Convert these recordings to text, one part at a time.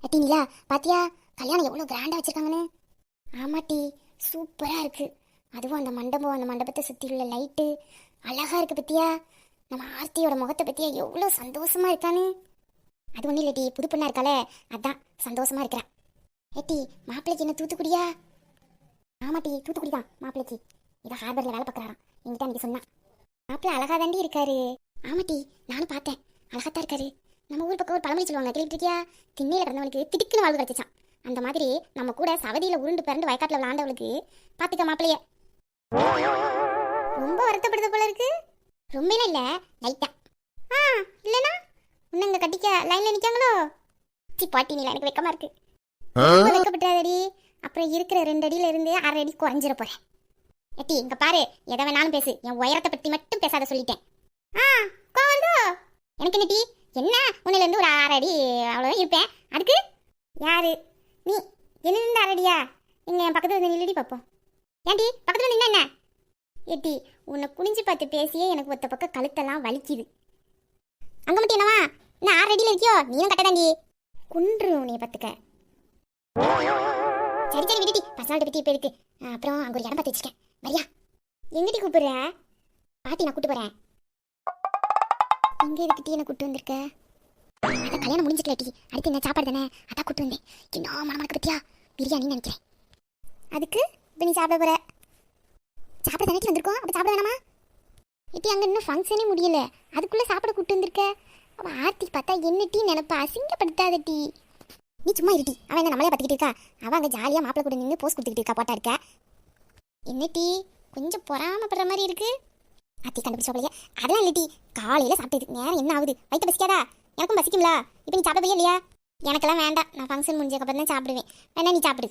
எட்டி நிலா பாத்தியா கல்யாணம் எவ்வளவு கிராண்டா வச்சிருக்காங்கன்னு. ஆமாட்டி, சூப்பரா இருக்கு. அதுவும் அந்த மண்டபம், அந்த மண்டபத்தை சுத்தி உள்ள லைட்டு அழகா இருக்கு பத்தியா. நம்ம ஆர்த்தியோட முகத்தை பத்தியா எவ்வளவு சந்தோஷமா இருக்கான்னு. அது ஒண்ணு இல்லட்டி, புது பொண்ணா இருக்காளே அதான் சந்தோஷமா இருக்கிறேன். ஏட்டி மாப்பிள்ளைக்கு என்ன தூத்துக்குடியா? ஆமாட்டி, தூத்துக்குடி தான் மாப்பிள்ளைக்கு. இதை ஹார்பர்ல வேலை பார்க்கறாராம், என்கிட்ட அன்னைக்கு சொன்னா. மாப்பிள்ளை அழகா தாண்டி இருக்காரு. ஆமாட்டி, நானும் பார்த்தேன், அழகாத்தான் இருக்காரு. நம்ம ஊர் பக்கம் ஒரு பழமொழி சொல்லுவாங்க, கேள்விப்பட்டிருக்கியா? திண்ணையில கிடந்தவனுக்கு திடுக்குன்னு வாழ்வு கிடைச்சிச்சான். அந்த மாதிரி நம்ம கூட சவதியில உருண்டு பிறண்டு வயக்காட்டுல விளாண்டவளுக்கு பாத்துக்க மாப்பிள்ளைய. ரொம்ப வருத்தப்படுது போல இருக்கு. ரொம்ப இல்ல, லைட்டா. இல்லனா உன்ன கட்டிக்க லைன்ல நிக்காங்களோ? சி பாட்டி, நீல எனக்கு வெக்கமா இருக்கு. வெக்கப்பட்டாதடி, அப்புறம் இருக்கிற 2 அடியில இருந்து 1/2 அடி குறைஞ்சிட போறேன். எட்டி இங்க பாரு, எதை வேணாலும் பேசு, என் உயரத்தை பத்தி மட்டும் பேசாத சொல்லிட்டேன். கோவந்தோ எனக்கு என்ன டீ, என்ன உன்னில இருந்து ஒரு 6 அடி அவ்வளவுதான் இருப்பேன். அதுக்கு யாரு நீ? என்ன இருந்து 6 அடியா? இங்க என் பக்கத்துல வந்து நில்லடி பார்ப்போம். ஏன்டி பக்கத்துல நின்னா என்ன? எட்டி உன்னை குனிஞ்சு பார்த்து பேசியே எனக்கு ஒத்த பக்கம் கழுத்தெல்லாம் வலிக்குது. அங்க மட்டும் என்னவா, என்ன 6 அடியில இருக்கியோ? நீயும் கட்டதாண்டி குன்று உன்னைய பத்துக்க. சரி சரி விடுடி, பர்சனாலிட்டி பத்தி இப்ப இருக்கு. அப்புறம் அங்க ஒரு இடம் பார்த்து வச்சிருக்கேன், வரியா? எங்கடி கூப்பிடுற? பாட்டி நான் கூட்டு போறேன். எங்க இதுக்கு டீ என்ன கூட்டு வந்திருக்க? அதான் கல்யாணம் முடிஞ்சிட்டல டீ, அடுத்து என்ன சாப்பாடு தானே, அதான் கூட்டு வந்தேன். இன்னும் மனமனக்கு பத்தியா பிரியாணின்னு நினைக்கிறேன். அதுக்கு இப்போ நீ சாப்பிட போற? சாப்பிட தானே வந்திருக்கோம், அப்போ சாப்பிட வேணாமா? இட்டி அங்கே இன்னும் ஃபங்க்ஷனே முடியல, அதுக்குள்ளே சாப்பிட கூட்டு வந்திருக்க. அவள் ஆர்த்தி பார்த்தா என்ன டீ நினைப்பா, அசிங்கப்படுத்தாத டீ. நீ சும்மா இருட்டி, அவன் என்ன நம்மளே பார்த்துக்கிட்டு இருக்கா? அவன் அங்கே ஜாலியாக மாப்பிள்ளை கூட நின்று போஸ்ட் கொடுத்துக்கிட்டு இருக்கா, போட்டா இருக்க. என்ன டீ கொஞ்சம் பொறாமப்படுற மாதிரி இருக்கு. ஆத்தி கண்டுபிடிச்சோலையே, அதெல்லாம் இல்லை டீ, காலையில் சாப்பிட்டது நேரம் என்ன ஆகுது, வயிற்று பசிக்காதா? எனக்கும் பசிக்கும்ல, இப்போ நீ சாப்பிடவே இல்லையா? எனக்கெல்லாம் வேண்டாம், நான் ஃபங்க்ஷன் முடிஞ்சக்கப்புறம் தான் சாப்பிடுவேன். வேணா நீ சாப்பிடு.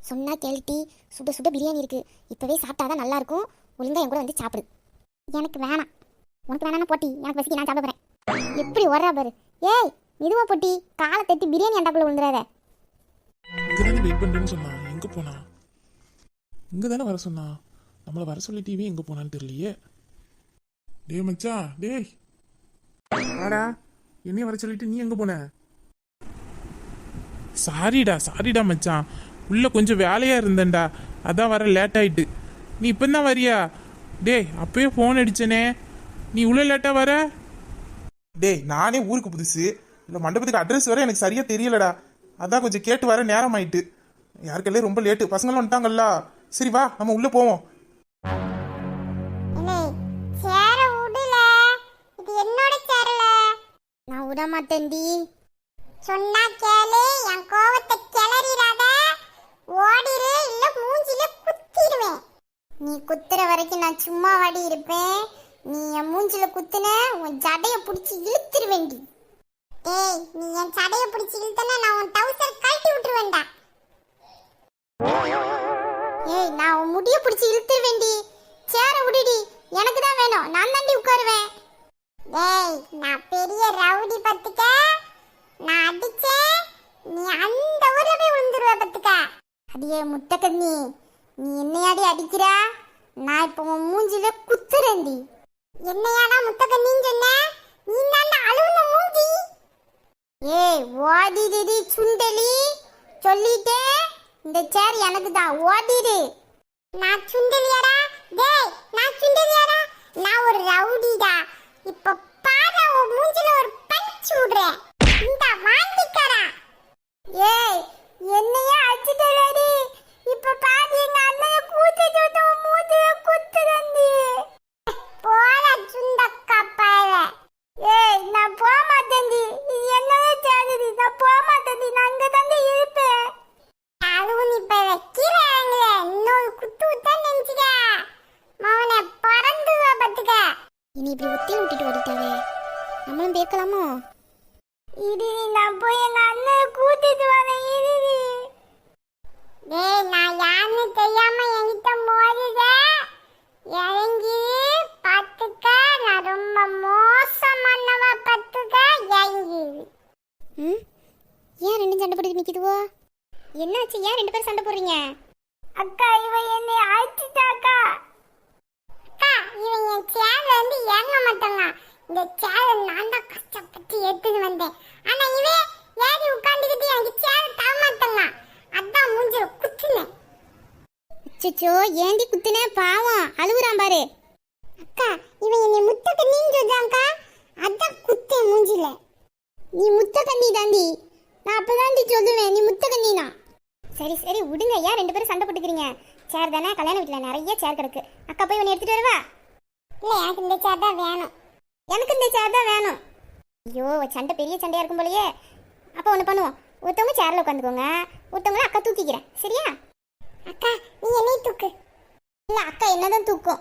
சொன்னா கேளு டீ, சுட சுட பிரியாணி இருக்கு, இப்போவே சாப்பிட்டாதான் நல்லா இருக்கும். ஒழுங்கா என் கூட வந்து சாப்பிடு. எனக்கு வேணாம். உனக்கு வேணாம் போட்டி, எனக்கு பசிக்கு, நான் சாப்பிட போறேன். எப்படி வர்றா பாரு. ஏய் இதுவா போட்டி, காலை தட்டி பிரியாணி அண்டாக்குள்ள விழுந்துடாத. இங்க தானே வெயிட் பண்றேன்னு சொன்னா, எங்க போனா? இங்க தானே வர சொன்னா, நம்மள வர சொல்லி டிவி எங்க போனான்னு தெரியலையே. டேய் மச்சான், டேய் வாடா, என்னைய வர சொல்லிட்டு நீ எங்க போன? சாரிடா மச்சான், உள்ள கொஞ்சம் வேலையா இருந்தேன்டா, அதான் வர லேட் ஆயிட்டு. நீ இப்பதான் வரியா? டேய் அப்பயே போன் அடிச்சனே, நீ உள்ள லேட்டா வர? டேய் நானே ஊருக்கு புதுசு, இந்த மண்டபத்துக்கு அட்ரஸ் வர எனக்கு சரியா தெரியலடா, அதான் கொஞ்சம் கேட்டு வர நேரம் ஆயிட்டு. யாருக்கெல்லாம் ரொம்ப லேட்டு, பசங்களும் வந்துட்டாங்கல்ல. சரி வா நம்ம உள்ள போவோம். நான் விட மாட்டேன்டி. சொன்னா கேளு, என் கோவத்தை கிளறிடாத. ஓடிரு, இல்ல மூஞ்சில குத்திடுவேன். நீ குத்துற வரைக்கும் நான் சும்மா வாடி இருப்பேன். நீ என் மூஞ்சில குத்துன, உன் ஜடைய பிடிச்சி இழுத்துருவேண்டி. டேய் நீ என் சடைய பிடிச்சி இழுத்தனா நான் உன் டவுசர் கழட்டி விட்டுருவேன்டா. ஏய் நான் உன் முடிய பிடிச்சி இழுத்துருவேண்டி. சேர விடுடி, எனக்கு தான் வேணும், நான் தாண்டி உட்காருவேன். டேய் நான் பெரிய ரவுடி பத்துக்க, நான் அடிச்சேன் நீ அந்த ஊர்ல போய் விழுந்துருவ பத்துக்க. அடியே முட்டக்கண்ணி, நீ என்னையாடி அடிக்கிறா? நான் இப்போ உன் மூஞ்சில குத்துறேன்டி. என்னையாடா முத்தக்கண்ணின்னு சொன்ன? நீ தான் அழுவுன மூஞ்சி. ஏய் ஓடிடுடி சுண்டலி, சொல்லிட்டே. இந்த சேர் எனக்கு தான், ஓடிடு. நான் சுண்டலியாடா? டேய் நான் சுண்டலியாடா? நான் ஒரு ரவுடிடா. இப்ப பாரு உன் மூஞ்சில ஒரு பஞ்ச் விடுறேன். இந்த வாந்திக்கறா. ஏய் என்னையே அடிச்சிட்டலடி. இப்ப பாரு எங்க அண்ணனை கூட்டிட்டு வந்து உன் மூஞ்சில குத்துறேன்டி. போடா சுண்டக்கா பயல. ஏய் நான் போக மாட்டேன்டி, இது என்னவே சேருடி, நான் போக மாட்டேன்டி, நான் இங்க தாண்டி இருப்பேன். அதுவும் இப்ப வைக்கிறாங்களே, இன்னொரு குத்து விட்டா நினைச்சுக்க மவனை பறந்துவா பத்துக்க. இனி இப்படி ஒத்தி விட்டுட்டு ஓடிட்டாவே, நம்மளும் பேக்கலாமோ? இடி நான் போய் எங்க அண்ணனை கூட்டிட்டு வரேன். இடி டேய் நான் யாருன்னு தெரியாம என்கிட்ட மோதுத, இறங்கி பத்துக்க. நான் ரொம்ப மோசமானவ பத்துக்க, இறங்கி. ஏன் 2 சண்டை போட்டு நிக்குதுவோ? என்னாச்சு, ஏன் 2 பேரும் சண்டை போடுறீங்க? அக்கா இவ என்னை அடிச்சிட்டாக்கா. அக்கா இவன் என் சேர்ல இருந்து இறங்க மாட்டாங்க. இந்த சேரை நான் தான் கஷ்டப்பட்டு எடுத்துட்டு வந்தேன். ஆனா இவன் ஏறி உட்காந்துக்கிட்டு எனக்கு அச்சோ ஏண்டி குத்துனே பாவம் அழுகுறான் பாரு. அக்கா இவன் என்னை முத்த கண்ணின்னு சொல்றான்க்கா, அதான் குத்தே மூஞ்சில. நீ முத்த கண்ணி தாண்டி, நான் அப்பதாண்டி சொல்லுவேன் நீ முத்த கண்ணினா. சரி சரி விடுங்க, ஏன் 2 பேரும் சண்டை போட்டுக்கிறீங்க? சேர் தானே, கல்யாண வீட்டில் நிறைய சேர் கிடக்கு. அக்கா போய் உன்னை எடுத்துட்டு வரவா? இல்ல எனக்கு இந்த சேர் தான் வேணும். எனக்கு இந்த சேர் தான் வேணும். ஐயோ சண்டை பெரிய சண்டையா இருக்கும் போலயே. அப்போ ஒன்று பண்ணுவோம், ஒருத்தவங்க சேர்ல உட்காந்துக்கோங்க, ஒருத்தவங்கள அக்கா தூக்கிக்கிறேன், சரியா? அக்கா நீ என்னை தூக்கு. இல்லை அக்கா என்னதான் தூக்கும்.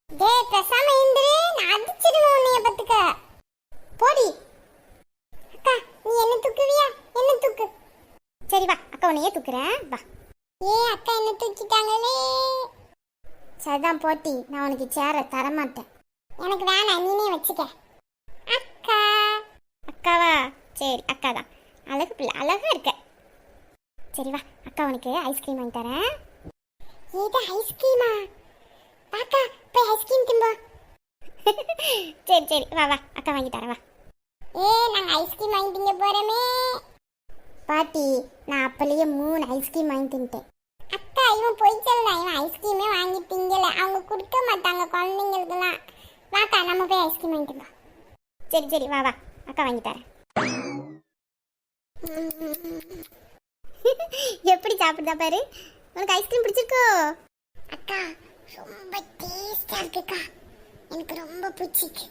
டேய் பேசாம இருந்துரு, நான் அடிச்சிடுவேன் உன்னைய பத்துக்க. போடி. அக்கா நீ என்ன தூக்குவியா? என்ன தூக்கு. சரி வா, அக்கா உன்னையே தூக்குறேன் வா. அக்கா என்ன தூக்கிட்டாங்களே. சரிதான் போட்டி, நான் உனக்கு சேரை தரமாட்டேன். எனக்கு வேணாம், நீனே வச்சுக்க. அக்கா. அக்காவா? சரி அக்கா தான். அழகு பிள்ளை, அழகா இருக்க. சரி வா, அக்கா உனக்கு ஐஸ்கிரீம் வாங்கி தரேன். ஏதா ஐஸ்கிரீமா? பாக்கா போய் ஐஸ்கிரீம் திம்போ. சரி சரி வா வா, அக்கா வாங்கி தரேன் வா. நாங்க ஐஸ்கிரீம் வாங்கி திங்க போறோமே. பாட்டி நான் அப்பலேயே 3 ஐஸ்கிரீம் வாங்கி தின்ட்டேன். அக்கா இவன் போய் சொல்லல, இவன் ஐஸ்கிரீமே வாங்கி திங்கல. அவங்க கொடுக்க மாட்டாங்க குழந்தைங்களுக்குலாம். வாக்கா நம்ம போய் ஐஸ்கிரீம் வாங்கி திங்க. சரி சரி வா வா, அக்கா வாங்கி தரேன். எப்படி சாப்பிடுதா பாரு. உனக்கு ஐஸ்கிரீம் பிடிச்சிருக்கோ? அக்கா ரொம்ப டேஸ்டா இருக்குக்கா, எனக்கு ரொம்ப பிடிச்சிருக்கு.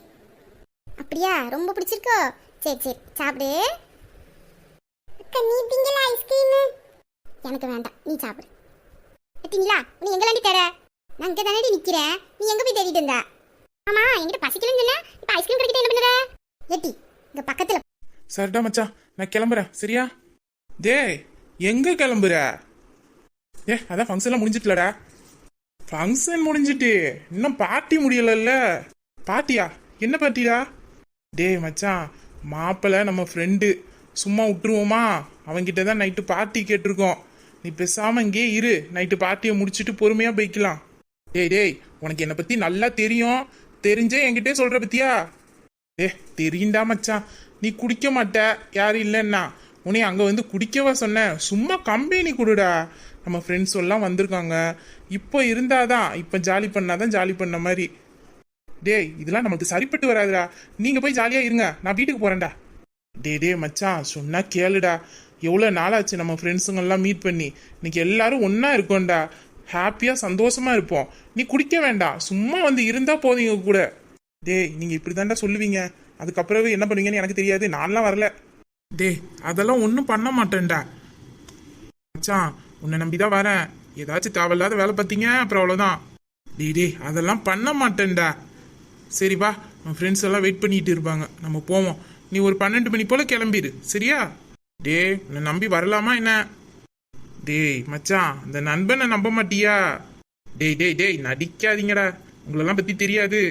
அப்படியா, ரொம்ப பிடிச்சிருக்கோ? சரி சரி சாப்பிடு. அக்கா நீ திங்கல ஐஸ்கிரீம்? எனக்கு வேண்டாம், நீ சாப்பிடு. பார்த்தீங்களா, நீ எங்களாண்டி தேட? நான் இங்கே தானே நிற்கிறேன், நீ எங்கே போய் தேடிட்டு இருந்த? ஆமா என்கிட்ட பசிக்கலன்னு சொன்ன, இப்போ ஐஸ்கிரீம் கிடைக்கிட்ட என்ன பண்ணுற? ஏட்டி இங்கே பக்கத்தில். சரிடா மச்சான், நான் கிளம்புறேன் சரியா? டேய் எங்க கிளம்புற? அதான் ஃபங்க்ஷன்லாம் முடிஞ்சிட்டுலடா. ஃபங்க்ஷன் முடிஞ்சிட்டு இன்னும் பார்ட்டி முடியலல்ல. பார்ட்டியா? என்ன பார்ட்டிடா? டேய் மச்சான், மாப்பிள்ளை நம்ம ஃப்ரெண்டு, சும்மா விட்டுருவோமா? அவன்கிட்ட தான் நைட்டு பார்ட்டி கேட்டிருக்கோம். நீ பேசாம இங்கே இரு, நைட்டு பார்ட்டியை முடிச்சுட்டு பொறுமையா போய்க்கலாம். டேய் டேய் உனக்கு என்னை பத்தி நல்லா தெரியும், தெரிஞ்சே என்கிட்டே சொல்ற பத்தியா? தெரியுண்டா மச்சான், நீ குடிக்க மாட்ட யாரும் இல்லைன்னா. உன்னை அங்கே வந்து குடிக்கவா சொன்னேன்? சும்மா கம்பெனி கொடுடா. நம்ம ஃப்ரெண்ட்ஸ் எல்லாம் வந்திருக்காங்க. இப்போ இருந்தாதான், இப்போ ஜாலி பண்ணாதான் ஜாலி பண்ண மாதிரி. டேய் இதெல்லாம் நமக்கு சரிப்பட்டு வராதுடா. நீங்கள் போய் ஜாலியாக இருங்க, நான் வீட்டுக்கு போகிறேன்டா. டே மச்சான் சொன்னா கேளுடா. எவ்வளோ நாளாச்சு நம்ம ஃப்ரெண்ட்ஸுங்கெல்லாம் மீட் பண்ணி. இன்னைக்கு எல்லாரும் ஒன்றா இருக்கோம்டா, ஹாப்பியாக சந்தோஷமா இருப்போம். நீ குடிக்க வேண்டாம், சும்மா வந்து இருந்தா போதுங்க கூட. டேய் நீங்கள் இப்படி தாண்டா சொல்லுவீங்க, அதுக்கப்புறவே என்ன பண்ணுவீங்கன்னு எனக்கு தெரியாது, நான்லாம் வரல. டேய் அதெல்லாம் ஒன்றும் பண்ண மாட்டேன்டா மச்சான், உன்னை நம்பிதான் வரேன். ஏதாச்சும் தேவையில்லாத வேலை பார்த்தீங்க அப்புறம் அவ்வளோதான். டேய் அதெல்லாம் பண்ண மாட்டேன்டா. சரி வா, நம்ம ஃப்ரெண்ட்ஸ் எல்லாம் வெயிட் பண்ணிட்டு இருப்பாங்க, நம்ம போவோம். நீ ஒரு 12 மணி போல கிளம்பிடு சரியா? டேய் உன்னை நம்பி வரலாமா என்ன? டேய் மச்சான், இந்த நண்பனை நம்ப மாட்டியா? டேய் நடிக்காதீங்கடா, உங்களெல்லாம் பற்றி தெரியாது.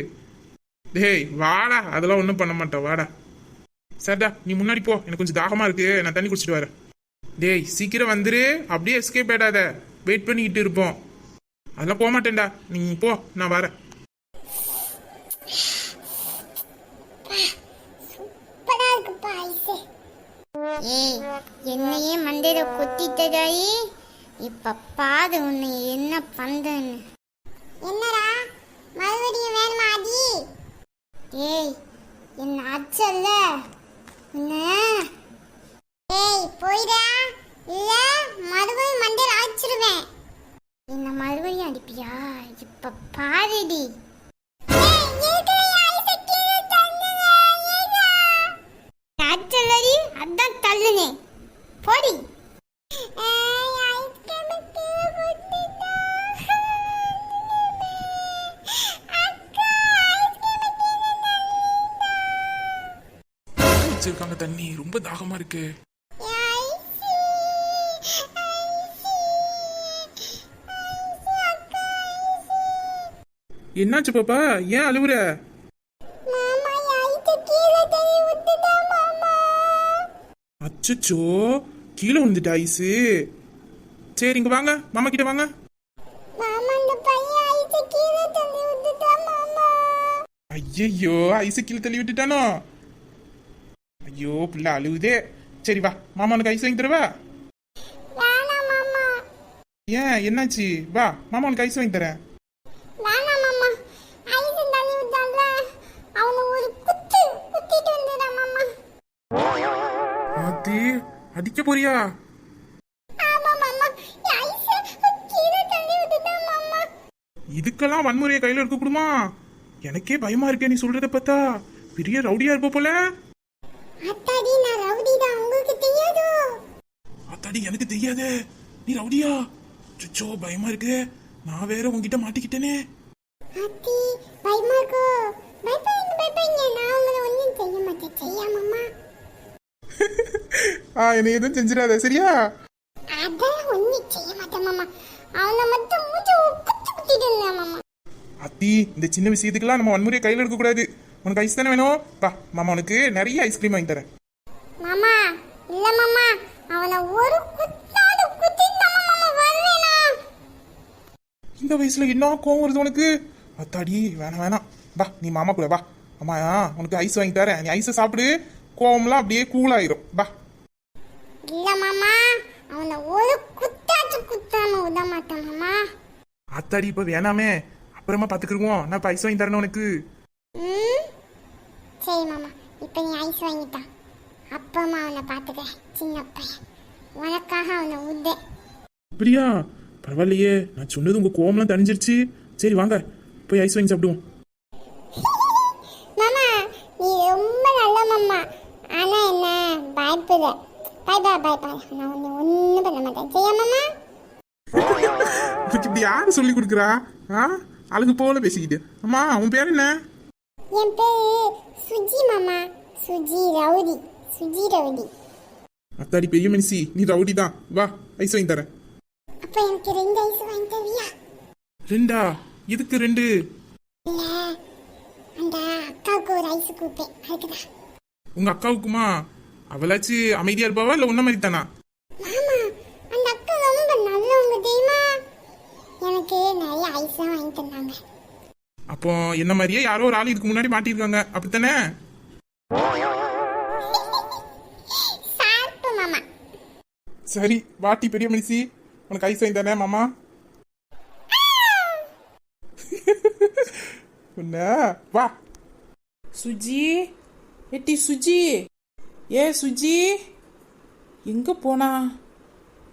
டேய் வாடா, அதெல்லாம் ஒன்றும் பண்ண மாட்டேன் வாடா. சரிடா நீ முன்னாடி போ, எனக்கு கொஞ்சம் தாகமாக இருக்கு, நான் தண்ணி குடிச்சிட்டு வரேன். டேய் சீக்கிரம் வந்துரு, அப்படியே எஸ்கேப் ஆயிடாத, வெயிட் பண்ணிக்கிட்டு இருப்போம். அதெல்லாம் போக மாட்டேன்டா, நீ போ நான் வரேன். சூப்பரா இருக்குப்பா ஐஸ். ஏய் என்னையே மண்டையில கொத்திட்டதாயி, இப்ப பாது உன்னை என்ன பண்றேன்னு. என்னடா மறுபடியும் வேணுமா அடி? ஏய் என்ன அச்சல்ல ஏய் போயிடா, இல்ல மறுபடியும் மண்டையில அடிச்சிருவேன். என்ன மறுபடியும் அடிப்பியா? இப்ப பாருடி. அச்சல்லடி, அதான் தள்ளுனே போடி. வச்சிருக்காங்க தண்ணி, ரொம்ப தாகமா இருக்கு. என்னாச்சு பாப்பா, ஏன் அழுவுற? அச்சோ கீழே விழுந்துட்டா ஐஸு. சரி இங்க வாங்க, மாமா கிட்ட வாங்க. ஐயோ ஐஸு கீழே தள்ளி விட்டுட்டானோ. ஐயோ பிள்ளை அழுவுதே. சரி வா, மாமா உனக்கு ஐஸ் வாங்கி தருவா. ஏன் என்னாச்சு? வா மாமா உனக்கு ஐஸ் வாங்கி தரேன். வேணாம் மாமா, ஐஸ் தள்ளி விட்டான்ல, அவனை ஒரு குத்து குத்திட்டு வந்துடா மாமா. ஆத்தி அடிக்க போறியா? ஆமா மாமா, ஐஸ் கீழே தள்ளி விட்டுட்டான் மாமா. இதுக்கெல்லாம் வன்முறையை கையில இருக்க கூடுமா? எனக்கே பயமா இருக்கே நீ சொல்றத பார்த்தா. பெரிய ரவுடியா இருப்ப போல. அத்தாடி, நான் ரவுடி தான், உங்களுக்கு தெரியாதோ? அத்தாடி எனக்கு தெரியாதே. நீ ரவுடியா? சுச்சோ பயமா இருக்கு. நான் வேற உன்கிட்ட மாட்டிக்கிட்டேனே. அத்தி, பயமா இருக்கோ? பயப்படாதீங்க, நான் உங்களை ஒன்றும் செய்ய மாட்டேன், செய்யா மாமா. என்னை எதுவும் செஞ்சிடாத சரியா? அதெல்லாம் ஒன்றும் செய்ய மாட்டேன் மாமா, அவனை மட்டும் மூச்சு குத்து குத்திட்டு இருந்தேன் மாமா. அத்தி இந்த சின்ன விஷயத்துக்கெல்லாம் நம்ம வன்முறையை கையில எடுக்க கூடாது. உனக்கு ஐஸ் தானே வேணும்? வா மாமா உனக்கு நிறைய ஐஸ்கிரீம் வாங்கி தரேன். மாமா, இல்ல மாமா, அவனை ஒரு குத்தாடு குத்திட்டு மாமா வருவேனா? இந்த வயசுல என்ன கோவம் வருது உனக்கு? அத்தாடி வேணாம் வேணாம். வா நீ மாமா கூட வா. அம்மா உனக்கு ஐஸ் வாங்கி தரேன். நீ ஐஸை சாப்பிடு, கோவம்லாம் அப்படியே கூலாயிரும். வா. இல்ல மாமா, அவனை ஒரு குத்தாச்சு குத்தாம விட மாட்டான் மாமா. அத்தாடி இப்ப வேணாமே, அப்புறமா பாத்துக்கிருவோம். நான் இப்ப ஐஸ் வாங்கி தரேன் உனக்கு. ம், சரி மாமா, இப்போ நீ ஐஸ் வாங்கிட்டான், அப்பமா அவனை பார்த்துக்க. சின்ன பையன், உனக்காக அவனை உதே. அப்படியா? பரவாயில்லையே, நான் சொன்னது உங்க கோவம்லாம் தணிஞ்சிருச்சு. சரி வாங்க போய் ஐஸ் வாங்கி சாப்பிடுவோம். மாமா, நீ ரொம்ப நல்ல மாமா, ஆனா என்ன பயப்படுற. பயப்பா, நான் உன்னை ஒன்றும் பண்ண மாட்டேன், செய்யா மாமா? உனக்கு இப்படி யாரு சொல்லி கொடுக்குறா? அழகு போல பேசிக்கிட்டு. அம்மா உன் பேர் என்ன? என் பேரு சுஜி மாமா, சுஜி ரவுடி, சுஜி ரவுடி. அத்தாடி பெரிய மனுஷி, நீ ரவுடி தான். வா ஐஸ் வாங்கி தரேன். அப்ப எனக்கு 2 ஐஸ் வாங்கி தருவியா? ரெண்டா? எதுக்கு 2? இல்ல, அந்த அக்காவுக்கு ஒரு ஐஸ் கொடுப்பேன், அதுக்குதான். உங்க அக்காவுக்குமா? அவளாச்சு அமைதியா இருப்பாவா இல்ல உன்ன மாதிரி தானா? மாமா, அந்த அக்கா ரொம்ப நல்லவங்க தெரியுமா? எனக்கு நிறைய ஐஸ் தான் வாங்கி தந்தாங்க. அப்போ என்ன மாதிரியே யாரோ ஒரு ஆள் இதுக்கு முன்னாடி மாட்டிருக்காங்க அப்படித்தானே? சாப்பிட்டு மாமா. சரி வாட்டி பெரிய மனுஷி, உனக்கு ஐஸ் வாங்கி தானே மாமா. உன்ன வா. சுஜி, எட்டி சுஜி, ஏ சுஜி, எங்க போனா?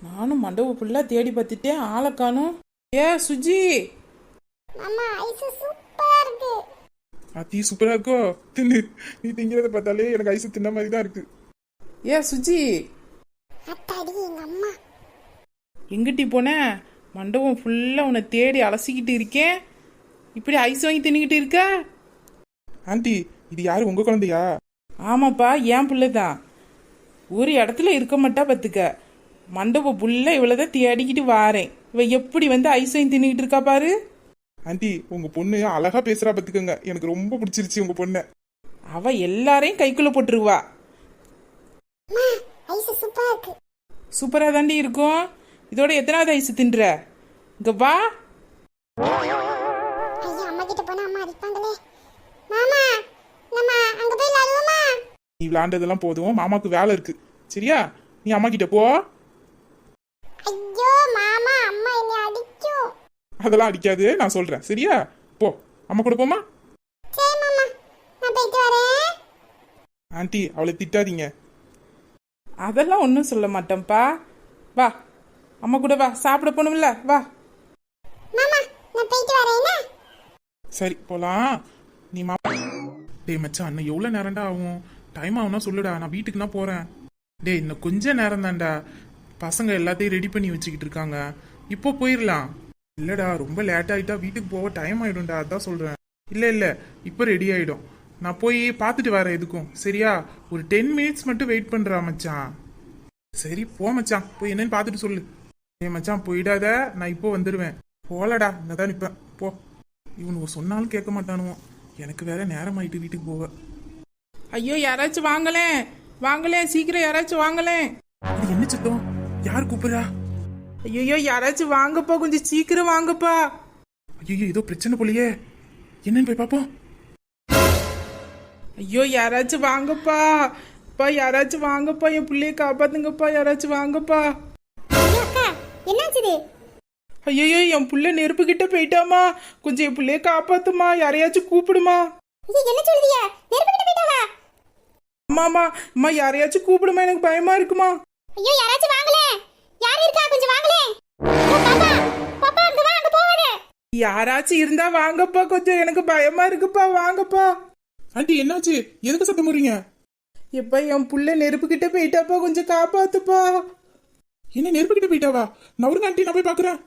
நானும் மண்டபம் ஃபுல்லா தேடி பார்த்துட்டேன், ஆளை காணும். ஏ சுஜி, மாமா, ஐஸ் சூப்பரா இருக்கு. அத்தி சூப்பரா இருக்கோ? தின்னு. நீ திங்கிறத பார்த்தாலே எனக்கு ஐஸ் தின்ன மாதிரி தான் இருக்கு. ஏ சுஜி, அத்தாடி, எங்க அம்மா. எங்கிட்டி போன? மண்டபம் ஃபுல்லா உன்னை தேடி அலசிக்கிட்டு இருக்கேன், இப்படி ஐஸ் வாங்கி தின்னுக்கிட்டு இருக்க? ஆண்டி இது யாரு, உங்க குழந்தையா? ஆமாப்பா, என் பிள்ளைதான். ஒரு இடத்துல இருக்க மாட்டா பத்துக்க. மண்டபம் ஃபுல்லா இவ்வளவுதான் தேடிக்கிட்டு வாரேன். இவ எப்படி வந்து ஐஸ் வாங்கி தின்னுக்கிட்டு இருக்கா பாரு. ஆண்டி உங்க பொண்ணு அழகா பேசுறா பத்துக்கங்க. எனக்கு ரொம்ப பிடிச்சிருச்சு உங்க பொண்ணு. அவ எல்லாரையும் கைக்குள்ள போட்டுருவா. அம்மா, ஐஸ் சூப்பரா இருக்கு. சூப்பரா தாண்டி இருக்கும். இதோட எத்தனாவது ஐஸ் தின்ற? இங்க வா. ஐயா, அம்மா கிட்ட போனா அம்மா அடிப்பாங்களே. மாமா, நம்ம அங்க போய் விளையாடுவோமா? நீ விளையாண்டதெல்லாம் போதும், மாமாக்கு வேலை இருக்கு சரியா? நீ அம்மா கிட்ட போ. ஐயோ மாமா, அம்மா என்னை அடிக்கும். அதெல்லாம் அடிக்காது, நான் சொல்றேன் சரியா? போ அம்மா கூட போமா. சரி மாமா, நான் போயிட்டு வரேன். ஆண்டி அவளை திட்டாதீங்க. அதெல்லாம் ஒன்றும் சொல்ல மாட்டேன்ப்பா. வா அம்மா கூட வா, சாப்பிட போகணும்ல, வா. மாமா, நான் போயிட்டு வரேன். சரி போலாம். நீ மாமா. டேய் மச்சான், இன்னும் எவ்வளவு நேரம்டா ஆகும்? டைம் ஆகும்னா சொல்லுடா, நான் வீட்டுக்கு தான் போறேன். டேய் இன்னும் கொஞ்ச நேரம் தான்டா, பசங்க எல்லாத்தையும் ரெடி பண்ணி வச்சுக்கிட்டு இருக்காங்க. இப்போ போயிடலாம். இல்லடா ரொம்ப லேட் ஆயிட்டா வீட்டுக்கு போக டைம் ஆயிடும்டா, அதான் சொல்றேன். இல்ல இப்போ ரெடி ஆயிடும். நான் போய் பார்த்துட்டு வரேன் எதுக்கும் சரியா? ஒரு 10 மினிட்ஸ் மட்டும் வெயிட் பண்றா மச்சான். சரி போ மச்சான், போய் என்னன்னு பார்த்துட்டு சொல்லு. ஏ மச்சான் போயிடாத, நான் இப்போ வந்துடுவேன். போலடா இங்கதான் நிப்பேன். போ. இவனுக்கு சொன்னாலும் கேட்க மாட்டானுவோம். எனக்கு வேற நேரம் ஆயிட்டு வீட்டுக்கு போக. ஐயோ யாராச்சும் வாங்கலேன், வாங்கலேன், சீக்கிரம் யாராச்சும் வாங்கலேன். இது என்ன சத்தம்? யார் கூப்பிடுறா? ஐயோ யாராச்சும் வாங்கப்பா, கொஞ்சம் சீக்கிரம் வாங்கப்பா. ஐயோ ஏதோ பிரச்சனை போலியே, என்னன்னு போய் பாப்போம். ஐயோ யாராச்சும் வாங்கப்பா, அப்பா யாராச்சும் வாங்கப்பா, என் பிள்ளைய காப்பாத்துங்கப்பா, யாராச்சும் வாங்கப்பா. அக்கா, என்னாச்சு? ஐயோ என் புள்ள நெருப்பு கிட்ட போயிட்டாமா. கொஞ்சம் என் புள்ளைய காப்பாத்துமா, யாரையாச்சும் கூப்பிடுமா. ஐயோ, என்ன சொல்லுதியா? நெருப்பு கிட்ட போயிட்டாவா? அம்மாமா அம்மா, யாரையாச்சும் கூப்பிடுமா, எனக்கு பயமா இருக்குமா. ஐயோ, யாராச்சும் வாங்களே. யார் இருக்கா? கொஞ்சம் வாங்களே. பாப்பா, பாப்பா அங்க வா, அங்க போவாத. யாராச்சும் இருந்தா வாங்கப்பா, கொஞ்சம் எனக்கு பயமா இருக்குப்பா, வாங்கப்பா. ஆண்டி என்னாச்சு? எதுக்கு சத்தம் போடுறீங்க? எப்பா என் புள்ள நெருப்பு கிட்ட போயிட்டாப்பா, கொஞ்சம் காப்பாத்துப்பா. என்ன நெருப்பு கிட்ட போயிட்டாவா? நவருங்க ஆண்டி, நான் போய் பாக்குறேன்.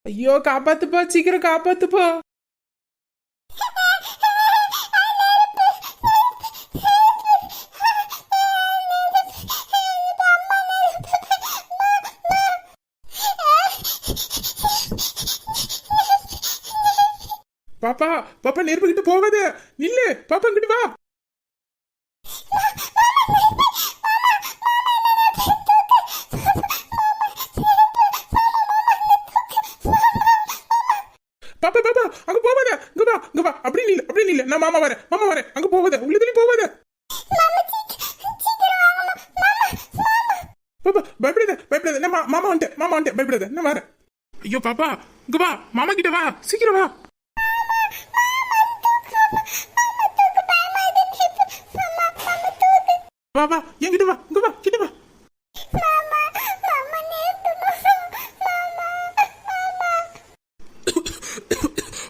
ஐயோ காப்பாத்துப்பா, சீக்கிரம் காப்பாத்துப்பா. பாப்பா பாப்பா, நெருப்பு கிட்ட போகாத, நில்லு பாப்பா, இங்கிட்டு வா. பாப்பா பாப்பா, அங்க போவாத, இங்க வா இங்க வா. அப்படி நில்லு, அப்படி நில்லு. நான் மாமா வரேன், மாமா வரேன். அங்க போவாத, உள்ளதுலயும் போவாத. பாப்பா பயப்படாத, பயப்படாத. நான் மாமா வந்துட்டேன், மாமா வந்துட்டேன், பயப்படாத, நான் வரேன். ஐயோ பாப்பா, இங்க வா, மாமா கிட்ட வா, சீக்கிரம் வா. வா வா, என்கிட்ட வா, இங்க வா, கிட்ட வா.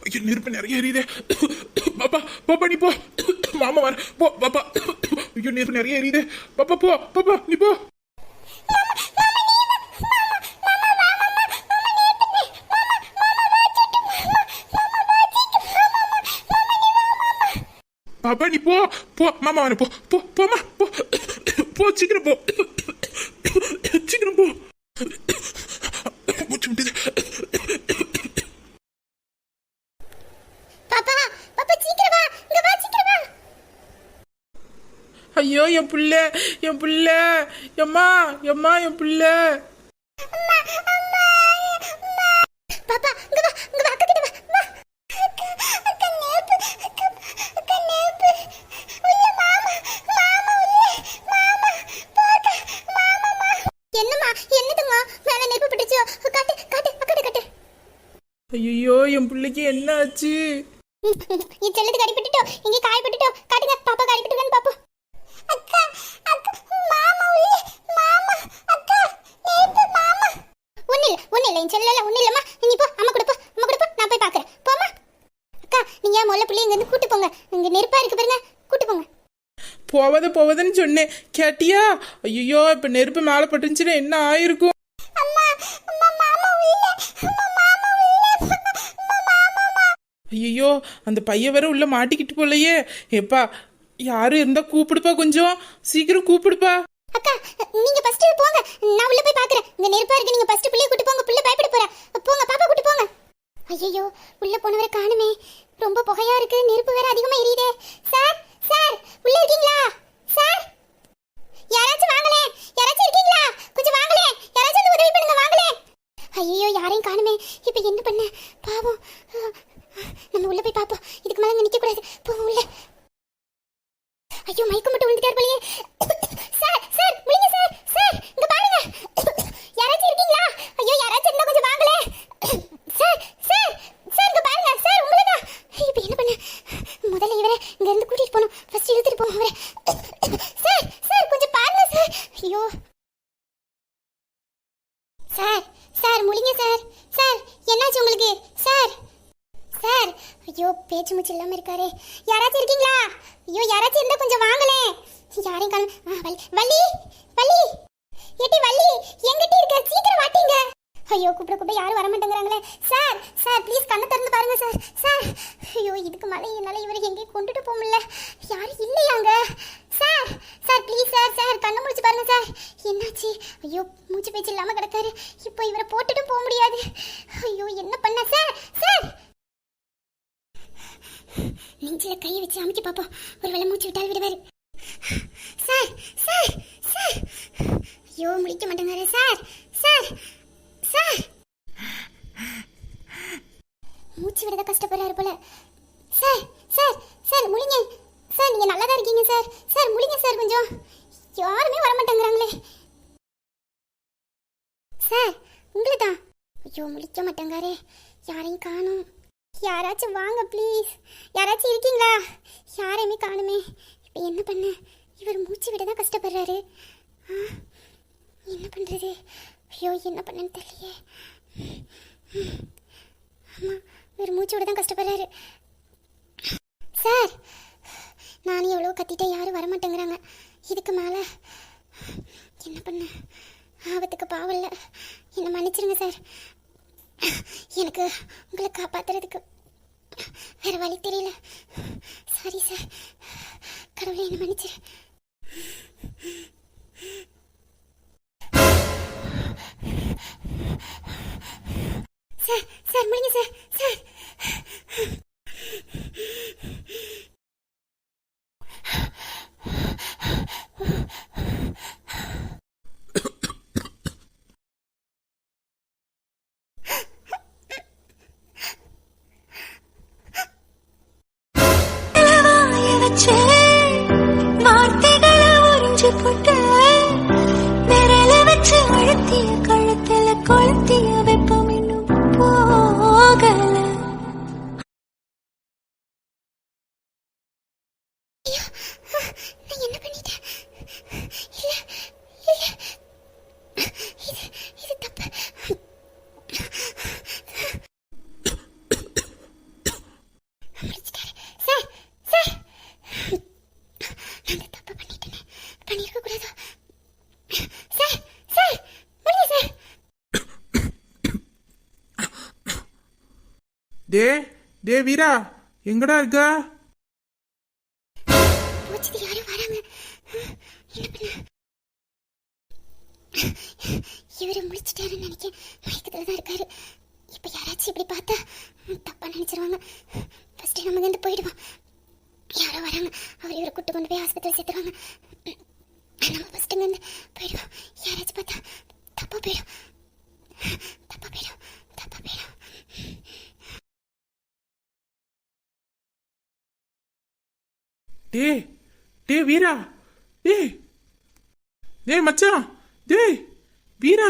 ஐயோ, நெருப்பு நிறைய எரியுதே. பாப்பா பாப்பா, நீ போ, மாமா வர, போ பாப்பா. ஐயோ, நெருப்பு நிறைய எரியுதே. பாப்பா போ, பாப்பா நீ போ. பாப்பா நீ போ, போ, மாமா வர, போ போ, போமா போ, போ சீக்கிரம் போ, சீக்கிரம் போ. மூச்சு விட்டுது. பாப்பா, பாப்பா சீக்கிரம் வா, இங்க வா, சீக்கிரம் வா. ஐயோ என் புள்ள, என் புள்ள, எம்மா எம்மா, என் புள்ள. பாப்பா இங்க வா, இங்க வா, அக்கா கிட்ட வா, வா. அக்கா நெருப்பு, அக்கா நெருப்பு. உள்ள மாமா, மாமா உள்ள, மாமா போக, மாமா. என்னம்மா, என்னதும்மா? மேல நெருப்பு பிடிச்சோ? காட்டு காட்டு, அக்கா காட்டு. ஐயோ என் புள்ளைக்கு என்ன ஆச்சு? இது செல்லத்துக்கு அடிபட்டுட்டோ, இங்கே காயப்பட்டுட்டோ. காட்டுங்க, பாப்பா காயப்பட்டுருக்கான்னு பாப்போம். அக்கா, அக்கா, மாமா உள்ள, மாமா, அக்கா நெருப்பு, மாமா. ஒன்னும் இல்லை, என் செல்லல ஒன்னும் இல்லம்மா. நீ போ, அம்மா கூட போ, அம்மா கூட போ, நான் போய் பார்க்கறேன். போமா. அக்கா, நீங்க முதல்ல பிள்ளை இங்க இருந்து கூட்டு போங்க. இங்க நெருப்பா இருக்கு பாருங்க, கூட்டு போங்க. போவதுன்னு சொன்னேன், கேட்டியா? ஐயோ இப்ப நெருப்பு மேல பட்டுச்சுன்னா என்ன ஆயிருக்கும்? அம்மா, அம்மா, மாமா உள்ள, அம்மா, மாமா உள்ள, மாமா. ஐயோ அந்த பையன் வேற உள்ள மாட்டிக்கிட்டு போலையே. எப்பா யாரும் இருந்தா கூப்பிடுப்பா, கொஞ்சம் சீக்கிரம் கூப்பிடுப்பா. அக்கா, நீங்க ஃபர்ஸ்ட் போங்க, நான் உள்ள போய் பார்க்கறேன். இங்க நெருப்பா இருக்கு, நீங்க ஃபர்ஸ்ட் பிள்ளைய கூட்டி போங்க. பிள்ளை பயப்பட போறா. போங்க, பாப்பா கூட்டி போங்க. ஐயோ, உள்ள போனவரை காணுமே. ரொம்ப புகையா இருக்கு, நெருப்பு வேற அதிகமா எரியுதே. சார், சார், உள்ள இருக்கீங்களா? சார், யாராச்சும் வாங்களே, யாராச்சும் இருக்கீங்களா? கொஞ்சம் வாங்களே, யாராச்சும் வந்து உதவி பண்ணுங்க, வாங்களே. ஐயோ, யாரையும் காணுமே. இப்போ என்ன பண்ண? பாவம். நம்ம உள்ள போய் பாப்போம். இதுக்கு மேல நிக்க கூடாது. போங்க உள்ள. ஐயோ, மயக்கம் மட்டும் விழுந்துட்டார் போலயே. சார், சார், முடிங்க சார், சார், இங்க பாருங்க. யாராச்சும் இருக்கீங்களா? ஐயோ, யாராச்சும் இருந்தா கொஞ்சம் வாங்களே. சார், சார், சார், இங்க பாருங்க. சார், உங்களதான். இப்போ என்ன பண்ண? முதல்ல இவரை இங்க இருந்து கூட்டிட்டு போகணும். ஃபர்ஸ்ட் இழுத்துட்டு போங்க அவரை. சார், சார், கொஞ்சம் பாருங்க சார். ஐயோ, சார், சார், முடிங்க சார். சார், என்னாச்சு உங்களுக்கு? சார், சார், ஐயோ, பேச்சு மூச்சு இல்லாம இருக்காரே. யாராச்சும் இருக்கீங்களா? ஐயோ, யாராச்சும் இருந்தா கொஞ்சம் வாங்களே. யாரையும் காணோம். வள்ளி, வள்ளி, ஏட்டி வள்ளி, எங்கிட்ட இருக்க? சீக்கிரம் வாட்டீங்க. ஐயோ, கூப்பிட யாரும் வர மாட்டேங்கிறாங்களே. சார், சார், ப்ளீஸ் கண்ணை திறந்து பாருங்க சார். சார், ஐயோ, இதுக்கு மேலே என்னால் இவரை எங்கேயும் கொண்டுட்டு போக முடியல. யாரும் இல்லையாங்க? Sir, sir, please sir, sir, கண்ணை முடிச்சு பாருங்க சார். என்னாச்சு? ஐயோ, மூச்சு பேச்சு இல்லாமல் கிடக்காரு. இப்போ இவரை போட்டுட்டும் போக முடியாது. ஐயோ, என்ன பண்ண? சார், சார், நெஞ்சில கையை வச்சு அமைக்க பாப்போம். ஒரு வேளை மூச்சு விட்டால் விடுவாரு. சார், சார், சார், ஐயோ, முடிக்க மாட்டேங்காரு. சார், சார், சார், மூச்சு விடத கஷ்டப்படுறாரு போல. சார், சார், சார், முழிங்க சார். நீங்க நல்லா தான் இருக்கீங்க சார். சார், முழிங்க சார் கொஞ்சம். யாருமே வர மாட்டேங்கிறாங்களே. சார், உங்களை ஐயோ முடிக்க மாட்டேங்காரே, யாரையும் காணும். யாராச்சும் வாங்க ப்ளீஸ், யாராச்சும் இருக்கீங்களா? யாரையுமே காணுமே. இப்போ என்ன பண்ண? இவர் மூச்சு விட தான் கஷ்டப்படுறாரு. என்ன பண்ணுறது? ஐயோ என்ன பண்ணன்னு தெரியலையே. ஆமாம், இவர் மூச்சு விட தான் கஷ்டப்படுறாரு. சார், நானும் எவ்வளோ கத்திட்டேன், யாரும் வரமாட்டேங்கிறாங்க. இதுக்கு மேலே என்ன பண்ண? ஆபத்துக்கு பாவல்ல, என்னை மன்னிச்சிருங்க சார். எனக்கு உங்களை காப்பாத்துறதுக்கு வேற வழி தெரியல. சாரி சார், கடவுளை என்னை மன்னிச்சிரு. சார் சார் முடிங்க சார். சார் வார்த்தைகளை உறிஞ்சு போட்டு விரல வச்சு அழுத்திய கழுத்துல கொளுத்திய வெப்பம் இன்னும் போகல. நான் என்ன பண்ணிட்டேன்? இல்ல இல்ல, இது தப்பு. முடிச்சிட்டாரு. சார் சார், நான் தப்பு பண்ணிட்டேன், பண்ணிருக்க கூடாது. சார் சார் முடிங்க சார். டே வீரா, எங்கடா இருக்க? போச்சுது, யாரும் வராங்க. என்ன பண்ண? இவரு முடிச்சிட்டாருன்னு நினைக்க மயக்கத்துல தான் இருக்காரு. இப்ப யாராச்சும் இப்படி பார்த்தா தப்பா நினைச்சிருவாங்க. ஃபர்ஸ்ட் நம்ம இருந்து போயிடுவோம். யாரோ வராங்க, அவர் இவரை கூட்டு கொண்டு போய் ஆஸ்பத்திரி சேர்த்துருவாங்க. நம்ம ஃபர்ஸ்ட் இருந்து போயிடுவோம். யாராச்சும் பார்த்தா தப்பா போயிடும், தப்பா போயிடும், தப்பா போயிடும். டே வீரா, டே மச்சான், டே வீரா.